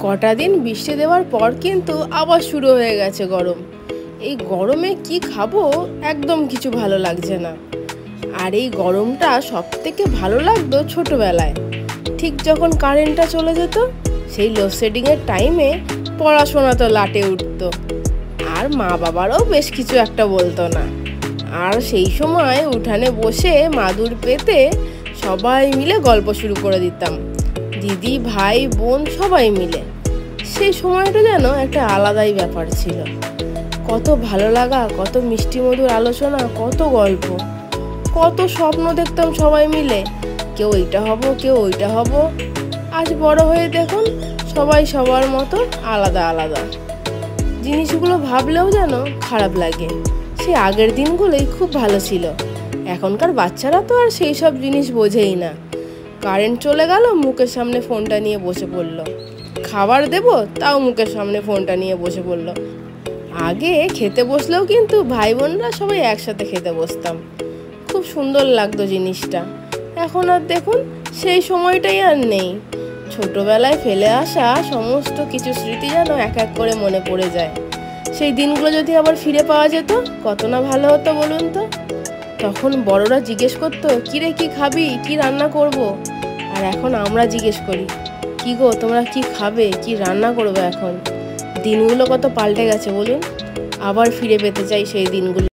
কটা দিন বৃষ্টি দেওয়ার পর কিন্তু আবার শুরু হয়ে গেছে গরম। এই গরমে কি খাবো একদম কিছু ভালো লাগছে না। আর এই গরমটা সব থেকে ভালো লাগতো ছোটবেলায়, ঠিক যখন কারেন্টটা চলে যেত, সেই লোডশেডিংয়ের টাইমে পড়াশোনা তো লাটে উঠতো, আর মা বাবারও বেশ কিছু একটা বলতো না। আর সেই সময় উঠানে বসে মাদুর পেতে সবাই মিলে গল্প শুরু করে দিতাম, দিদি ভাই বোন সবাই মিলে। সেই সময়টা যেন একটা আলাদাই ব্যাপার ছিল। কত ভালো লাগা, কত মিষ্টি মধুর আলোচনা, কত গল্প, কত স্বপ্ন দেখতাম সবাই মিলে, কেউ এইটা হব কেউ ওইটা হব। আজ বড় হয়ে দেখুন সবাই সবার মতো আলাদা আলাদা। জিনিসগুলো ভাবলেও যেন খারাপ লাগে। সেই আগের দিনগুলোই খুব ভালো ছিল। এখনকার বাচ্চারা তো আর সেই সব জিনিস বোঝেই না। কারেন্ট চলে গেল, মুখের সামনে ফোনটা নিয়ে বসে পড়লো। খাবার দেব, তাও মুখের সামনে ফোনটা নিয়ে বসে পড়লো। আগে খেতে বসলেও কিন্তু ভাই বোনরা সবাই একসাথে খেতে বসতাম, খুব সুন্দর লাগতো জিনিসটা। এখন আর দেখুন সেই সময়টাই আর নেই। ছোটবেলায় ফেলে আসা সমস্ত কিছু স্মৃতি যেন এক এক করে মনে পড়ে যায়। সেই দিনগুলো যদি আবার ফিরে পাওয়া যেত কত না ভালো হতো বলুন তো। তখন বড়রা জিজ্ঞেস করতো, কিরে কি খাবি, কি রান্না করব? আর এখন আমরা জিজ্ঞেস করি, কি গো তোমরা কি খাবে, কি রান্না করবে? এখন দিনগুলো কত পাল্টে গেছে বলুন। আবার ফিরে পেতে চাই সেই দিনগুলো।